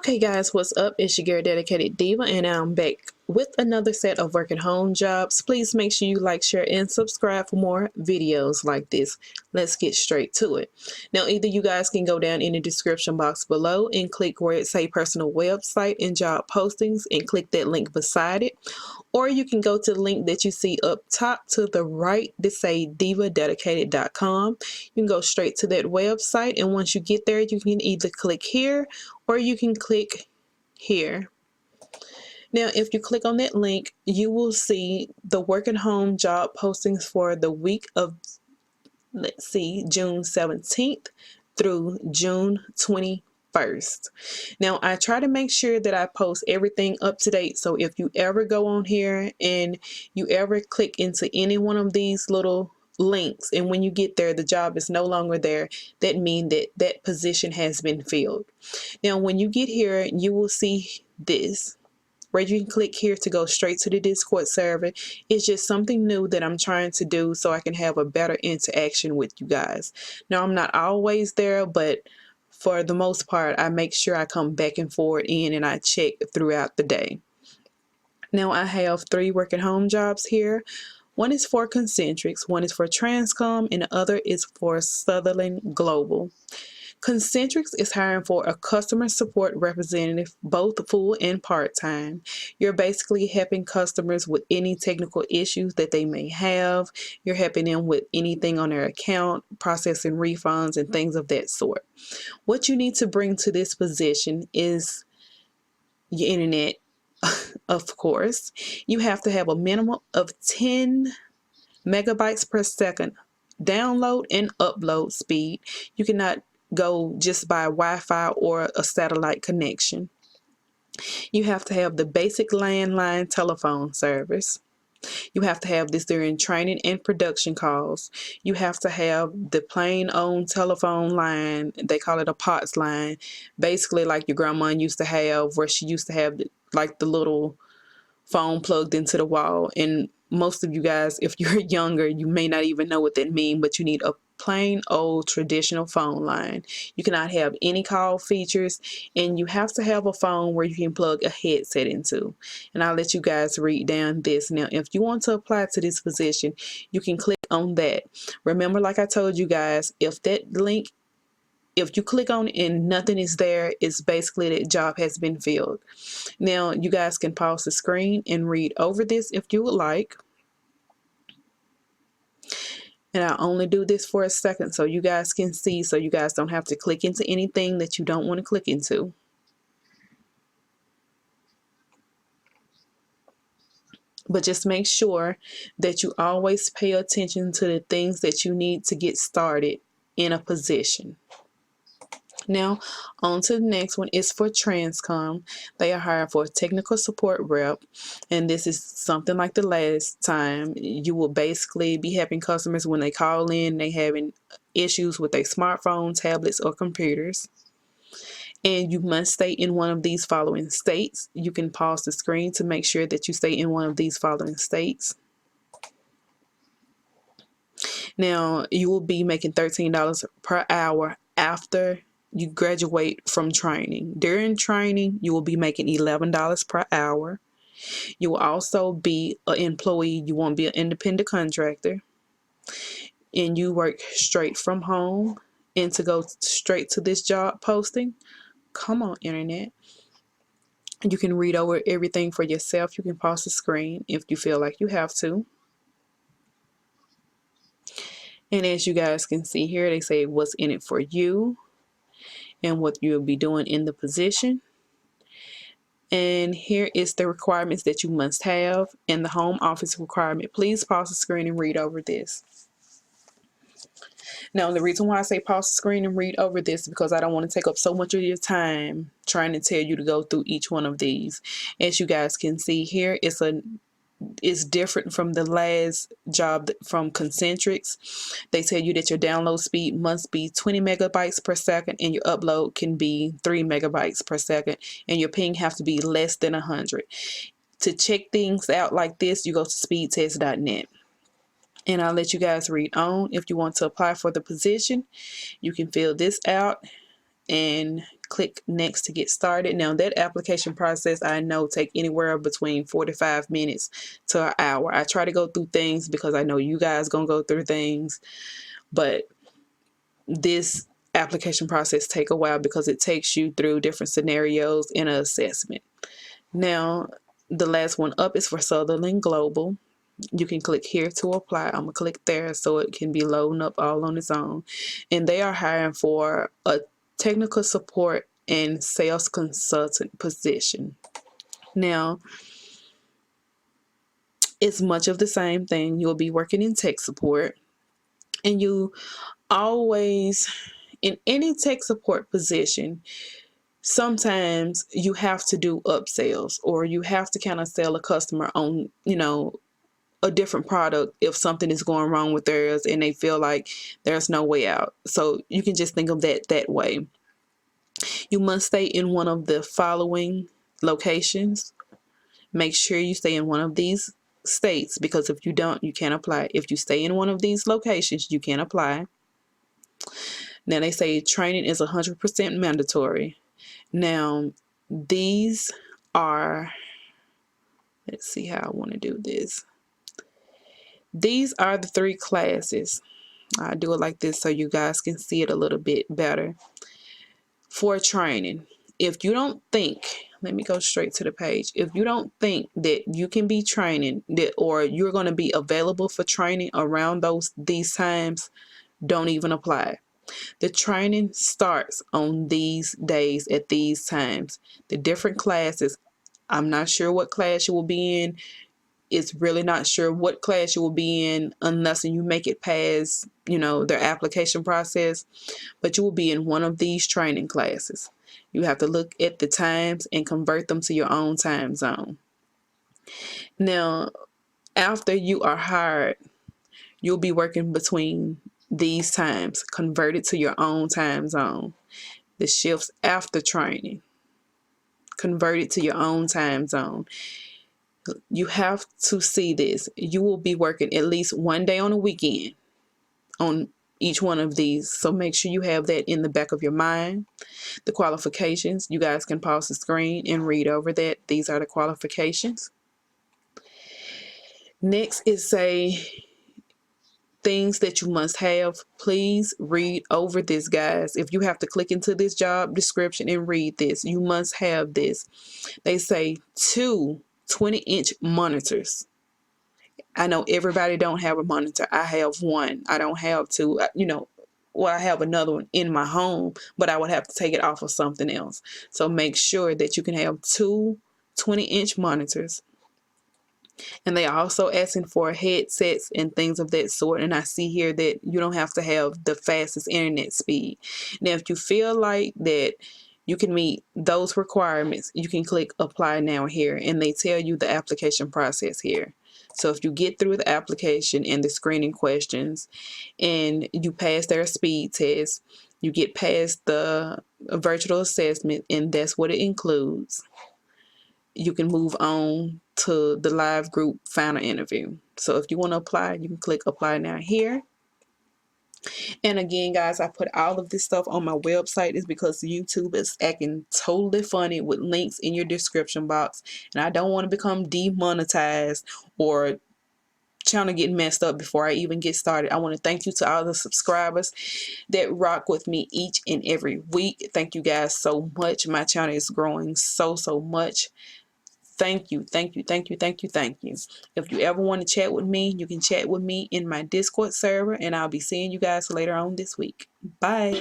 Hey guys, what's up? It's your girl Dedicated Diva, and I'm back with another set of work at home jobs. Please make sure you like, share, and subscribe for more videos like this. Let's get straight to it. Now, either you guys can go down in the description box below and click where it say personal website and job postings and click that link beside it. Or you can go to the link that you see up top to the right that say divadedicated.com. You can go straight to that website, and once you get there, you can either click here or you can click here. Now, if you click on that link, you will see the work at home job postings for the week of, let's see, June 17th through June 21st. Now, I try to make sure that I post everything up to date. So if you ever go on here and you ever click into any one of these little links, and when you get there the job is no longer there, that means that that position has been filled. Now, when you get here, you will see this where you can click here to go straight to the Discord server. It's just something new that I'm trying to do so I can have a better interaction with you guys. Now, I'm not always there, but for the most part, I make sure I come back and forth in and I check throughout the day. Now, I have 3 work at home jobs here. One is for Concentrix, one is for Transcom, and the other is for Sutherland Global. Concentrix is hiring for a customer support representative, both full and part-time. You're basically helping customers with any technical issues that they may have. You're helping them with anything on their account, processing refunds, and things of that sort. What you need to bring to this position is your internet. Of course, you have to have a minimum of 10 megabytes per second download and upload speed. You cannot go just by Wi-Fi or a satellite connection. You have to have the basic landline telephone service. You have to have this during training and production calls. You have to have the plain old telephone line. They call it a POTS line. Basically like your grandma used to have, where she used to have like the little phone plugged into the wall. And most of you guys, if you're younger, you may not even know what that means, but you need a plain old traditional phone line. You cannot have any call features, and you have to have a phone where you can plug a headset into. And I'll let you guys read down this. Now, if you want to apply to this position, you can click on that. Remember, like I told you guys, if that link, if you click on it and nothing is there, it's basically that job has been filled. Now, you guys can pause the screen and read over this if you would like. And I'll only do this for a second so you guys can see, so you guys don't have to click into anything that you don't want to click into. But just make sure that you always pay attention to the things that you need to get started in a position. Now, on to the next one. Is for Transcom. They are hiring for a technical support rep, and this is something like the last time. You will basically be helping customers when they call in, they having issues with their smartphone, tablets, or computers. And you must stay in one of these following states. You can pause the screen to make sure that you stay in one of these following states. Now, you will be making $13 per hour after you graduate from training. During training, you will be making $11 per hour. You will also be an employee. You won't be an independent contractor. And you work straight from home. And to go straight to this job posting, come on, internet. You can read over everything for yourself. You can pause the screen if you feel like you have to. And as you guys can see here, they say what's in it for you and what you'll be doing in the position. And here is the requirements that you must have and the home office requirement. Please pause the screen and read over this. Now, the reason why I say pause the screen and read over this is because I don't want to take up so much of your time trying to tell you to go through each one of these. As you guys can see here, it's different from the last job from Concentrix. They tell you that your download speed must be 20 megabytes per second and your upload can be 3 megabytes per second, and your ping have to be less than 100. To check things out like this, you go to speedtest.net. And I'll let you guys read on. If you want to apply for the position, you can fill this out and Click next to get started. Now that application process, I know, take anywhere between 45 minutes to an hour. I try to go through things because I know you guys gonna go through things, but this application process take a while because it takes you through different scenarios in an assessment. Now the last one up is for Sutherland Global. You can click here to apply. I'm gonna click there so it can be loading up all on its own. And they are hiring for a technical support and sales consultant position. Now, it's much of the same thing. You'll be working in tech support, and you always, in any tech support position, sometimes you have to do upsells, or you have to kind of sell a customer on, a different product if something is going wrong with theirs and they feel like there's no way out. So you can just think of that way. You must stay in one of the following locations. Make sure you stay in one of these states, because if you don't, you can't apply. If you stay in one of these locations, you can apply. Now they say training is 100% mandatory. Now these are, let's see how I want to do this. These are the 3 classes. I do it like this so you guys can see it a little bit better. For training, if you don't think, let me go straight to the page. If you don't think that you can be training that, or you're going to be available for training around these times, don't even apply. The training starts on these days at these times. The different classes, I'm not sure what class you will be in. It's really not sure what class you will be in unless you make it past, their application process. But you will be in one of these training classes. You have to look at the times and convert them to your own time zone. Now, after you are hired, you'll be working between these times, converted to your own time zone. The shifts after training, converted to your own time zone. You have to see this. You will be working at least one day on a weekend on each one of these. So make sure you have that in the back of your mind. The qualifications, you guys can pause the screen and read over that. These are the qualifications. Next is things that you must have. Please read over this, guys. If you have to click into this job description and read this, you must have this. They say 2 20-inch monitors. I know everybody don't have a monitor. I have one. I don't have 2. Well, I have another one in my home, but I would have to take it off of something else. So make sure that you can have 2 20-inch monitors. And they are also asking for headsets and things of that sort. And I see here that you don't have to have the fastest internet speed. Now, if you feel like that you can meet those requirements, you can click apply now here, and they tell you the application process here. So if you get through the application and the screening questions and you pass their speed test, you get past the virtual assessment, and that's what it includes, you can move on to the live group final interview. So if you want to apply, you can click apply now here. And again, guys, I put all of this stuff on my website is because YouTube is acting totally funny with links in your description box. And I don't want to become demonetized or channel get messed up before I even get started. I want to thank you to all the subscribers that rock with me each and every week. Thank you guys so much. My channel is growing so much. Thank you, thank you, thank you, thank you, thank you. If you ever want to chat with me, you can chat with me in my Discord server, and I'll be seeing you guys later on this week. Bye.